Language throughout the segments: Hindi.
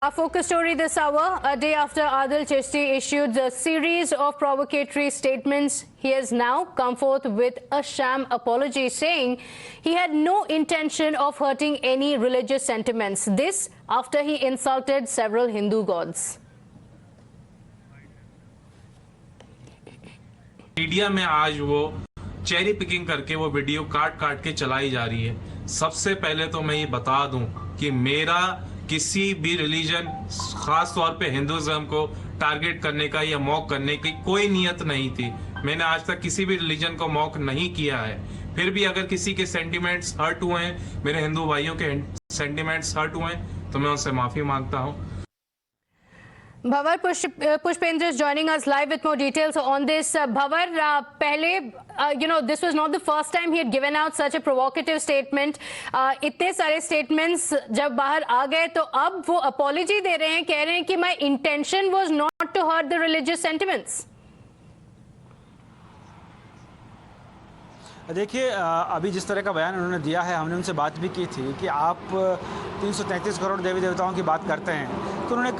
Our focus story this hour, a day after Adil Chishti issued a series of provocatory statements, he has now come forth with a sham apology saying he had no intention of hurting any religious sentiments. This after he insulted several Hindu gods. Media में आज वो चेरी पिकिंग करके वो वीडियो काट काट के चलाई जा रही है। सबसे पहले तो मैं ये बता दूं कि मेरा किसी भी रिलीजन, खास तौर पे हिंदुइज्म को टारगेट करने का या मॉक करने की कोई नियत नहीं थी। मैंने आज तक किसी भी रिलीजन को मॉक नहीं किया है। फिर भी अगर किसी के सेंटिमेंट्स हर्ट हुए हैं, मेरे हिंदू भाइयों के सेंटिमेंट्स हर्ट हुए हैं, तो मैं उनसे माफी मांगता हूं। Bhavar Pushpendra is joining us live with more details on this. Bhavar, this was not the first time he had given out such a provocative statement. इतने सारे statements जब बाहर आ गए तो अब वो apology दे रहे हैं, कह रहे हैं कि my intention was not to hurt the religious sentiments. देखिए, अभी जिस तरह का बयान उन्होंने दिया है, हमने उनसे बात भी की थी कि आप 333 करोड़ देवी देवताओं की बात करते हैं, तो उन्होंने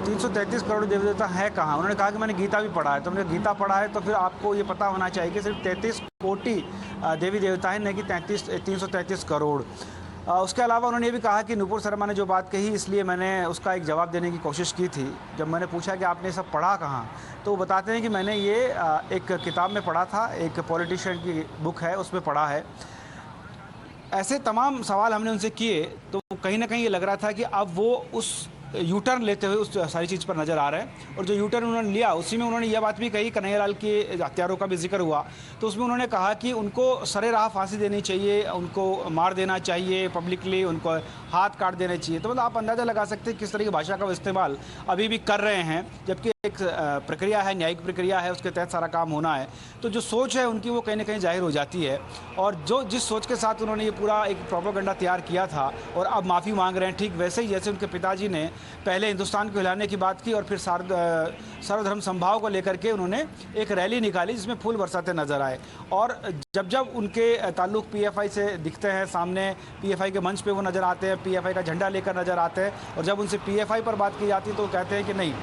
333 करोड़ देवी देवता है कहाँ? उन्होंने कहा कि मैंने गीता भी पढ़ा है। तो हमने गीता पढ़ा है तो फिर आपको ये पता होना चाहिए कि सिर्फ 33 कोटि देवी देवता हैं, न कि 333 करोड़। उसके अलावा उन्होंने ये भी कहा कि नुपुर शर्मा ने जो बात कही, इसलिए मैंने उसका एक जवाब देने की कोशिश की थी। जब मैंने पूछा कि आपने सब पढ़ा कहाँ, तो वो बताते हैं कि मैंने ये एक किताब में पढ़ा था, एक पॉलिटिशियन की बुक है, उसमें पढ़ा है। ऐसे तमाम सवाल हमने उनसे किए तो कहीं ना कहीं ये लग रहा था कि अब वो उस यू-टर्न लेते हुए उस सारी चीज़ पर नज़र आ रहे हैं। और जो यू-टर्न उन्होंने लिया, उसी में उन्होंने यह बात भी कही, कन्हैयालाल के हत्यारों का भी जिक्र हुआ, तो उसमें उन्होंने कहा कि उनको सरे राह फांसी देनी चाहिए, उनको मार देना चाहिए पब्लिकली, उनको हाथ काट देने चाहिए। तो मतलब आप अंदाज़ा लगा सकते हैं किस तरह की भाषा का इस्तेमाल अभी भी कर रहे हैं, जबकि एक प्रक्रिया है, न्यायिक प्रक्रिया है, उसके तहत सारा काम होना है। तो जो सोच है उनकी वो कहीं ना कहीं जाहिर हो जाती है। और जो जिस सोच के साथ उन्होंने ये पूरा एक प्रोपेगेंडा तैयार किया था और अब माफ़ी मांग रहे हैं, ठीक वैसे ही जैसे उनके पिताजी ने पहले हिंदुस्तान को हिलाने की बात की और फिर सर्वधर्म समभाव को लेकर के उन्होंने एक रैली निकाली जिसमें फूल बरसाते नजर आए। और जब जब उनके ताल्लुक पीएफआई से दिखते हैं, सामने पीएफआई के मंच पे वो नज़र आते हैं, पीएफआई का झंडा लेकर नज़र आते हैं, और जब उनसे पीएफआई पर बात की जाती है तो वो कहते हैं कि नहीं,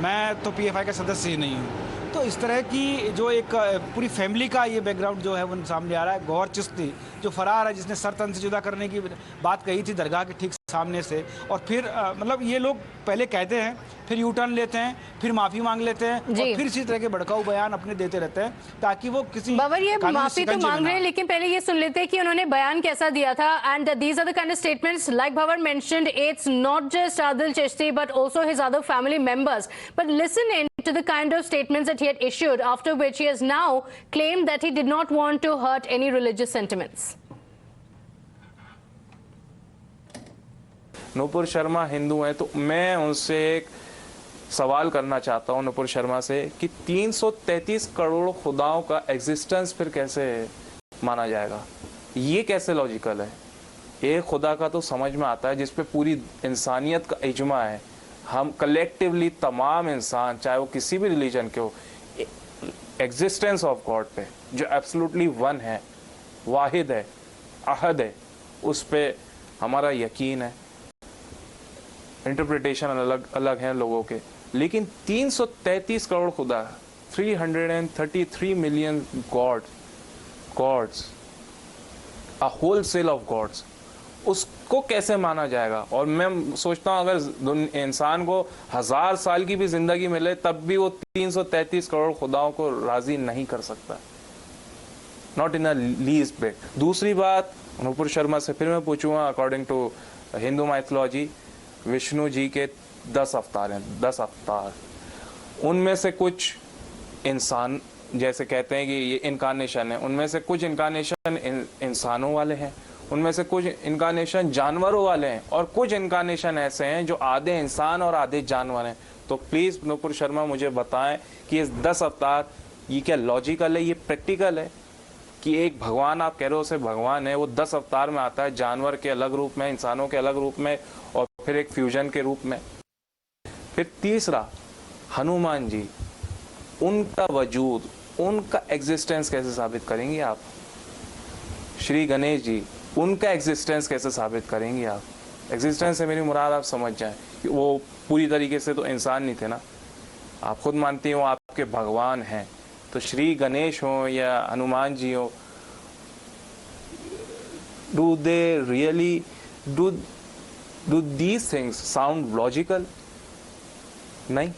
मैं तो पीएफआई का सदस्य ही नहीं हूँ। तो इस तरह की जो एक पूरी फैमिली का ये बैकग्राउंड जो है वो सामने आ रहा है। गौहर चिश्ती जो फरार है, जिसने सर तन से जुदा करने की बात कही थी दरगाह के ठीक सामने से, और फिर मतलब ये लोग पहले कहते हैं, फिर यू टर्न लेते हैं, फिर माफ़ी मांग लेते हैं, और फिर इसी तरह के भड़काऊ बयान अपने देते रहते हैं ताकि वो किसी बाबर ये माफी तो मांग रहे हैं, लेकिन पहले ये सुन लेते हैं कि उन्होंने बयान कैसा दिया था। And these are the kind of statements like Babar mentioned, it's not just Adil Chishti but also his other family members. But listen in to the kind of statements that he had issued, after which he has now claimed that he did not want to hurt any religious sentiments. Nupur Sharma Hindu हैं, तो मैं उनसे एक सवाल करना चाहता हूं नुपुर शर्मा से कि 333 करोड़ खुदाओं का एग्जिस्टेंस फिर कैसे माना जाएगा? ये कैसे लॉजिकल है? एक खुदा का तो समझ में आता है जिस पे पूरी इंसानियत का इजमा है। हम कलेक्टिवली तमाम इंसान, चाहे वो किसी भी रिलीजन के हो, एग्जिस्टेंस ऑफ गॉड पे जो एब्सोल्युटली वन है, वाहिद है, अहद है, उस पे हमारा यकीन है। इंटरप्रिटेशन अलग अलग हैं लोगों के, लेकिन 333 करोड़ खुदा, 333 million gods, a wholesale of gods, उसको कैसे माना जाएगा? और मैं सोचता हूं अगर इंसान को 1000 साल की भी जिंदगी मिले तब भी वो 333 करोड़ खुदाओं को राजी नहीं कर सकता, not in a least bit. दूसरी बात, नुपुर शर्मा से फिर मैं पूछूंगा, according to Hindu mythology Vishnu ji के 10 अवतार हैं, 10 अवतार, उनमें से कुछ इंसान जैसे कहते हैं कि ये इनकारनेशन है, उनमें से कुछ इनकारनेशन इंसानों वाले हैं, उनमें से कुछ इनकारनेशन जानवरों वाले हैं, और कुछ इनकारनेशन ऐसे हैं जो आधे इंसान और आधे जानवर हैं। तो प्लीज़ नुपुर शर्मा मुझे बताएं कि ये 10 अवतार, ये क्या लॉजिकल है, ये प्रैक्टिकल है कि एक भगवान, आप कह रहे हो उसे भगवान है, वो 10 अवतार में आता है, जानवर के अलग रूप में, इंसानों के अलग रूप में, और फिर एक फ्यूजन के रूप में। फिर तीसरा, हनुमान जी, उनका वजूद, उनका एग्जिस्टेंस कैसे साबित करेंगे आप? श्री गणेश जी, उनका एग्जिस्टेंस कैसे साबित करेंगे आप? एग्जिस्टेंस से मेरी मुराद आप समझ जाएं कि वो पूरी तरीके से तो इंसान नहीं थे ना। आप खुद मानती हो आपके भगवान हैं, तो श्री गणेश हो या हनुमान जी हो, do they really do these things sound logical? नहीं।